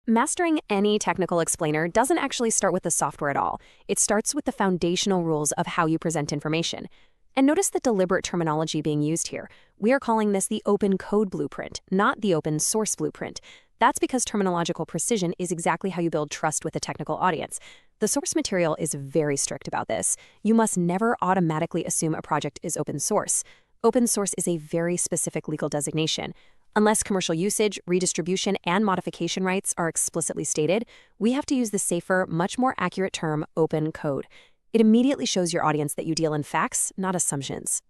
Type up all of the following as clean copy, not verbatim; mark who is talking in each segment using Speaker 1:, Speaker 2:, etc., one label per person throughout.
Speaker 1: Mastering any technical explainer doesn't actually start with the software at all. It starts with the foundational rules of how you present information. And notice the deliberate terminology being used here. We are calling this the open code blueprint, not the open source blueprint. That's because terminological precision is exactly how you build trust with a technical audience. The source material is very strict about this. You must never automatically assume a project is open source. Open source is a very specific legal designation. Unless commercial usage, redistribution, and modification rights are explicitly stated, we have to use the safer, much more accurate term open code. It immediately shows your audience that you deal in facts, not assumptions.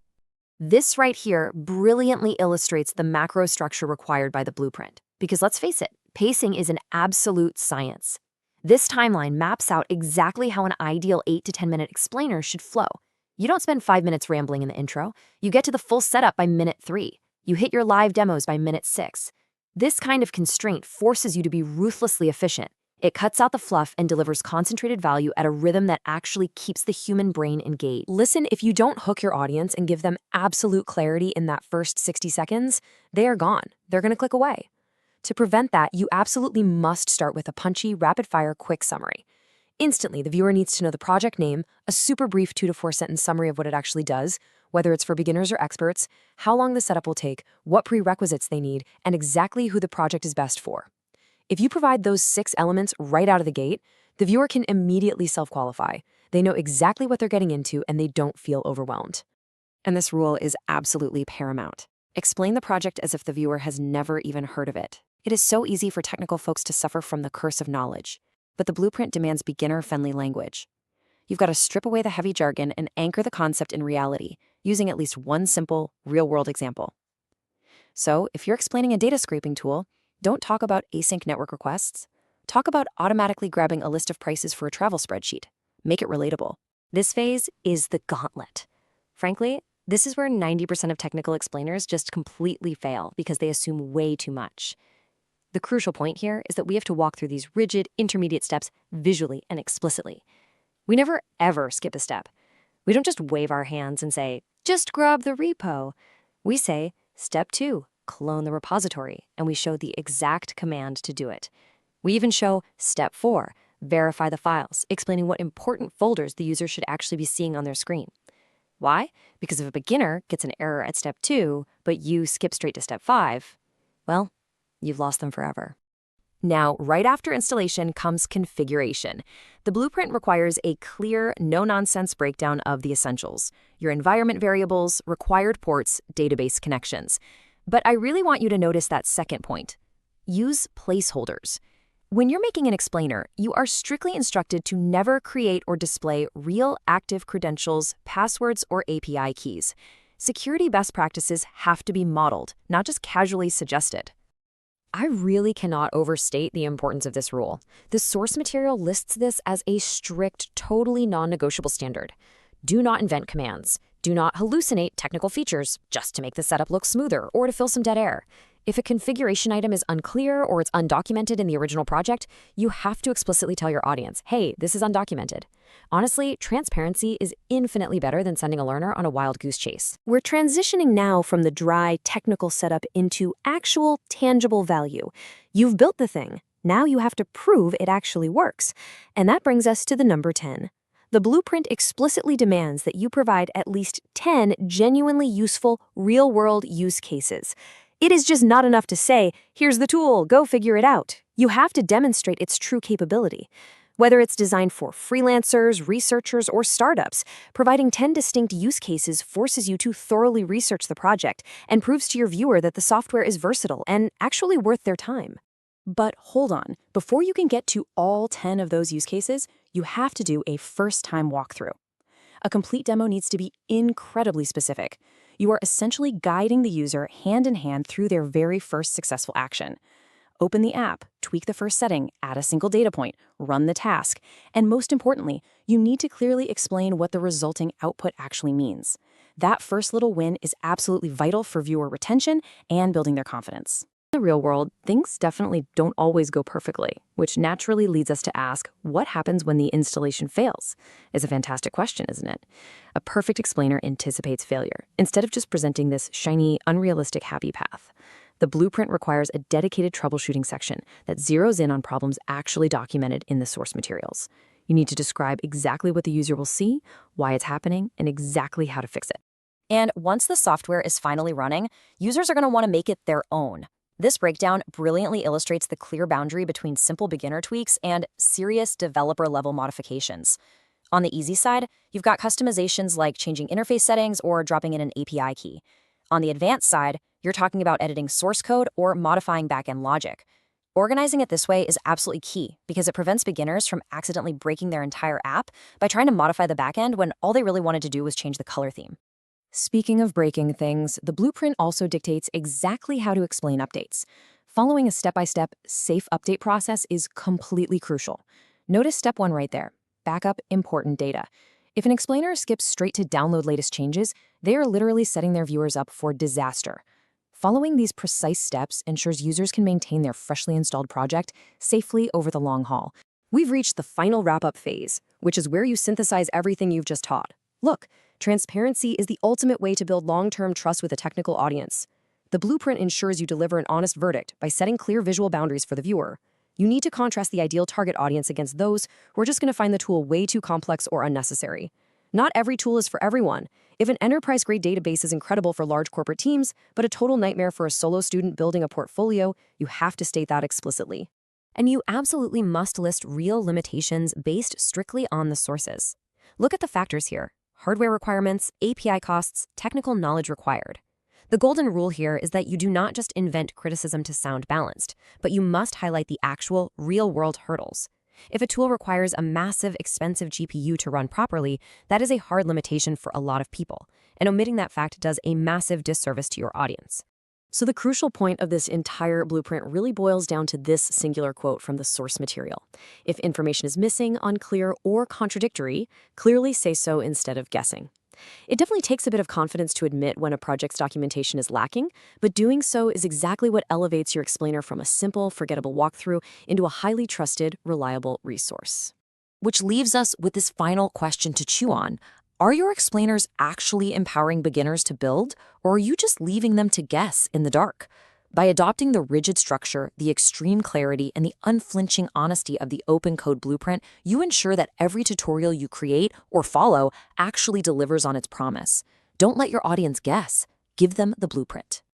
Speaker 1: This right here brilliantly illustrates the macro structure required by the blueprint. Because let's face it, pacing is an absolute science. This timeline maps out exactly how an ideal 8 to 10 minute explainer should flow. You don't spend 5 minutes rambling in the intro. You get to the full setup by minute 3. You hit your live demos by minute 6. This kind of constraint forces you to be ruthlessly efficient. It cuts out the fluff and delivers concentrated value at a rhythm that actually keeps the human brain engaged. Listen, if you don't hook your audience and give them absolute clarity in that first 60 seconds, they are gone. They're going to click away. To prevent that, you absolutely must start with a punchy, rapid-fire, quick summary. Instantly, the viewer needs to know the project name, a super brief 2 to 4 sentence summary of what it actually does, whether it's for beginners or experts, how long the setup will take, what prerequisites they need, and exactly who the project is best for. If you provide those 6 elements right out of the gate, the viewer can immediately self-qualify. They know exactly what they're getting into and they don't feel overwhelmed. And this rule is absolutely paramount. Explain the project as if the viewer has never even heard of it. It is so easy for technical folks to suffer from the curse of knowledge, but the blueprint demands beginner-friendly language. You've got to strip away the heavy jargon and anchor the concept in reality, using at least one simple, real-world example. So, if you're explaining a data scraping tool, don't talk about async network requests. Talk about automatically grabbing a list of prices for a travel spreadsheet. Make it relatable. This phase is the gauntlet. Frankly, this is where 90% of technical explainers just completely fail because they assume way too much. The crucial point here is that we have to walk through these rigid, intermediate steps visually and explicitly. We never, ever skip a step. We don't just wave our hands and say, just grab the repo. We say, step 2, clone the repository, and we show the exact command to do it. We even show step 4, verify the files, explaining what important folders the user should actually be seeing on their screen. Why? Because if a beginner gets an error at step 2, but you skip straight to step 5, well, you've lost them forever. Now, right after installation comes configuration. The blueprint requires a clear, no-nonsense breakdown of the essentials: your environment variables, required ports, database connections. But I really want you to notice that second point. Use placeholders. When you're making an explainer, you are strictly instructed to never create or display real active credentials, passwords, or API keys. Security best practices have to be modeled, not just casually suggested. I really cannot overstate the importance of this rule. The source material lists this as a strict, totally non-negotiable standard. Do not invent commands. Do not hallucinate technical features just to make the setup look smoother or to fill some dead air. If a configuration item is unclear or it's undocumented in the original project, you have to explicitly tell your audience, hey, this is undocumented. Honestly, transparency is infinitely better than sending a learner on a wild goose chase. We're transitioning now from the dry, technical setup into actual, tangible value. You've built the thing. Now you have to prove it actually works. And that brings us to the number 10. The blueprint explicitly demands that you provide at least 10 genuinely useful, real-world use cases. It is just not enough to say, here's the tool, go figure it out. You have to demonstrate its true capability. Whether it's designed for freelancers, researchers, or startups, providing 10 distinct use cases forces you to thoroughly research the project and proves to your viewer that the software is versatile and actually worth their time. But hold on, before you can get to all 10 of those use cases, you have to do a first-time walkthrough. A complete demo needs to be incredibly specific. You are essentially guiding the user hand in hand through their very first successful action. Open the app, tweak the first setting, add a single data point, run the task, and most importantly, you need to clearly explain what the resulting output actually means. That first little win is absolutely vital for viewer retention and building their confidence. In the real world, things definitely don't always go perfectly, which naturally leads us to ask, what happens when the installation fails? It's a fantastic question, isn't it? A perfect explainer anticipates failure, instead of just presenting this shiny, unrealistic happy path. The blueprint requires a dedicated troubleshooting section that zeroes in on problems actually documented in the source materials. You need to describe exactly what the user will see, why it's happening, and exactly how to fix it. And once the software is finally running, users are going to want to make it their own. This breakdown brilliantly illustrates the clear boundary between simple beginner tweaks and serious developer-level modifications. On the easy side, you've got customizations like changing interface settings or dropping in an API key. On the advanced side, you're talking about editing source code or modifying backend logic. Organizing it this way is absolutely key because it prevents beginners from accidentally breaking their entire app by trying to modify the backend when all they really wanted to do was change the color theme. Speaking of breaking things, the blueprint also dictates exactly how to explain updates. Following a step-by-step, safe update process is completely crucial. Notice step 1 right there: backup important data. If an explainer skips straight to download latest changes, they are literally setting their viewers up for disaster. Following these precise steps ensures users can maintain their freshly installed project safely over the long haul. We've reached the final wrap-up phase, which is where you synthesize everything you've just taught. Look, transparency is the ultimate way to build long-term trust with a technical audience. The blueprint ensures you deliver an honest verdict by setting clear visual boundaries for the viewer. You need to contrast the ideal target audience against those who are just going to find the tool way too complex or unnecessary. Not every tool is for everyone. If an enterprise-grade database is incredible for large corporate teams, but a total nightmare for a solo student building a portfolio, you have to state that explicitly. And you absolutely must list real limitations based strictly on the sources. Look at the factors here: hardware requirements, API costs, technical knowledge required. The golden rule here is that you do not just invent criticism to sound balanced, but you must highlight the actual, real-world hurdles. If a tool requires a massive, expensive GPU to run properly, that is a hard limitation for a lot of people, and omitting that fact does a massive disservice to your audience. So the crucial point of this entire blueprint really boils down to this singular quote from the source material: if information is missing, unclear, or contradictory, clearly say so instead of guessing. It definitely takes a bit of confidence to admit when a project's documentation is lacking, but doing so is exactly what elevates your explainer from a simple, forgettable walkthrough into a highly trusted, reliable resource. Which leaves us with this final question to chew on. Are your explainers actually empowering beginners to build, or are you just leaving them to guess in the dark? By adopting the rigid structure, the extreme clarity, and the unflinching honesty of the OpenCode blueprint, you ensure that every tutorial you create or follow actually delivers on its promise. Don't let your audience guess. Give them the blueprint.